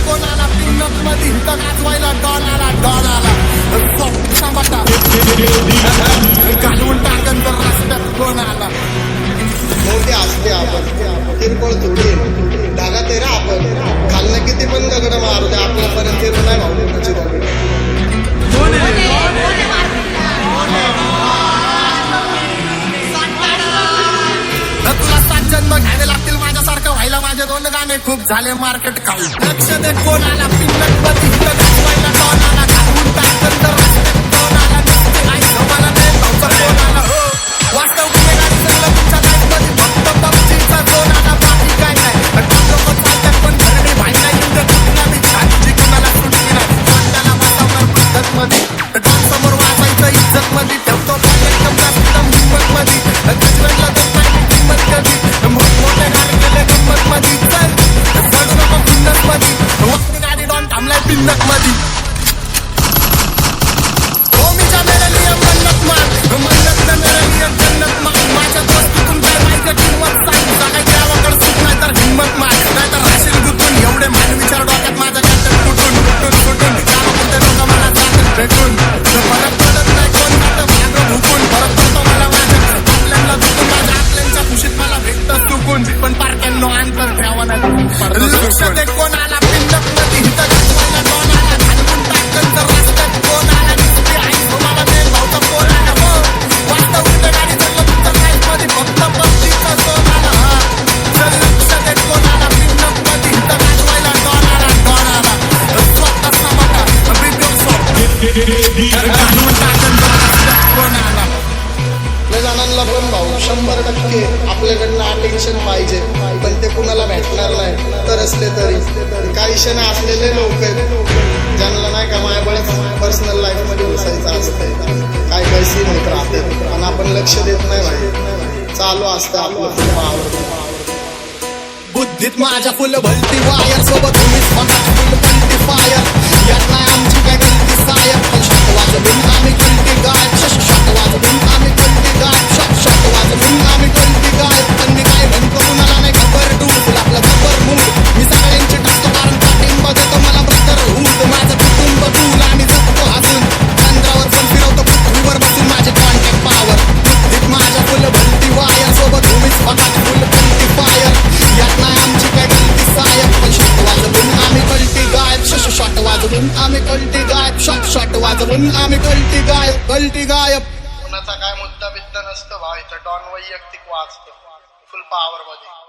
कोणाला पिंगत मध्ये हिथं गाजवायला डॉन आला सांभाटा घालून टाकन तर रस्त्यात कोण आला. मोठे असते आपण किरकोळ थोडी धागा तेरा आपण खालनं किती पण दगड मारू दे आपल्यापर्यंत येत नाही भाऊ कोणाची दगड. तुला 7 जन्म घ्यावे लागतील माझ्यासारखं व्हायला. माझे 2 गाणे खूप झाले मार्केट काढून. लक्ष दे कोणाला पिंगत मध्ये हिथं गाजवायला डॉन आला. घालून टाकन तर रस्त्यात कोण आला. मला ते भाऊचा कोण आला. हो वास्तव गुन्हेगारी सगळं तुमच्या लाईफमध्ये फक्त पबजीचा झोन आला. बाकी काय नाही लोक चालतात पण घरडे भाई नाही. कुठला मी छाती कुणाला सुटली नाही. त्याला वातावरण पद्धत मध्ये डॉन समोर वाचायचं इज्जत मध्ये ठेवतो एकदम जास्त हिंमत मध्ये. गजवेला देत नाही मी किंमत कधी. मोठमोठे गाडी गेले गंमत मध्ये. चल चढू नको पिन्नत मध्ये. वक्ती गाडी डॉन थांबलाय पिन्नत मध्ये. माझ्या दोस्तीतून काय माहिती किंमत सांग. काय गावाकडे सुट नाही तर हिंमत मार. नाही तर राशील गुतून एवढे मान विचार डोक्यात माझ्या कॅप्टन कुठून गावाकडे लोक मला जातात भेटून. फरक पडत नाही कोण जातं मागं भुकून. फरक पडतो मला माझ्या आपल्याला दुखून. माझ्या आपल्यांच्या खुशीत मला भेटतं चुकून. पण पारख्यांनो अंतर ठेवा नाही. लक्ष दे कोणाला पिंडक मध्ये हिथं गाजवायला डॉन आला. घालून टाकन तर रस्त्यात कोण आला. नुसती आई मला ते भाऊचा कोण आला. हो वास्तव गाडी चाललं तुमच्या लाईफ मध्ये फक्त पबजीचा झोन आला. चल लक्ष दे कोणाला पिंडक मध्ये हिथं गाजवायला डॉन आला. स्वतः समाटा बिगम सॉफ्ट घालून टाकन तर रस्त्यात कोण आला. लय जणांना पण भाऊ 100% आपल्याकडनं अटेन्शन पाहिजे पण ते कुणाला भेटणार नाही. तर असले तरी काही क्षण असलेले लोक आहेत ज्यांना नाही का माझ्याकडेच पर्सनल लाईफ मध्ये घुसायचं असतंय. काय काही सीन होत राहते पण आपण लक्ष देत नाही भाई. चालू असतं आपलं फुल पावर. बुद्धीत माझ्या फुल भलती वायर सोबत तुम्हीच म्हणा फुल भलती फायर. यात नाही आमची काय गलती सायर. पण शॉट वाजवून आम्ही गलती गाय. शॉट वाजवून आम्ही गलती गाय. शॉट वाजवून आम्ही गलती गाय. पण मी काय म्हणतो कुणाला नाही खबर डूब आपलं खबर मूड. मी सगळ्यांची टाकतो कारण पाठिंबा देतो मला ब्रदर हूड. माझं कुटुंब दूल आम्ही जगतो हसून. चंद्रावर पण फिरवतो पृथ्वीवर बसून माझे कॉन्टॅक्ट पॉवर. बुद्धीत माझ्या फुल भलती वायर सोबत तुम्हीच बघा फुल भलती फायर. यात नाही आमची काय गलती सायर. पण शॉट वाजवून आम्ही गलती गायब. शॉट वाजवून आम्ही गलती गायब. शॉट वाजवून आम्ही गलती गायब. कुणाचा काय मुद्दा बिद्दा नसतं भाऊ. इथं डॉन वैयक्तिक वाचतो फुल पॉवर मध्ये.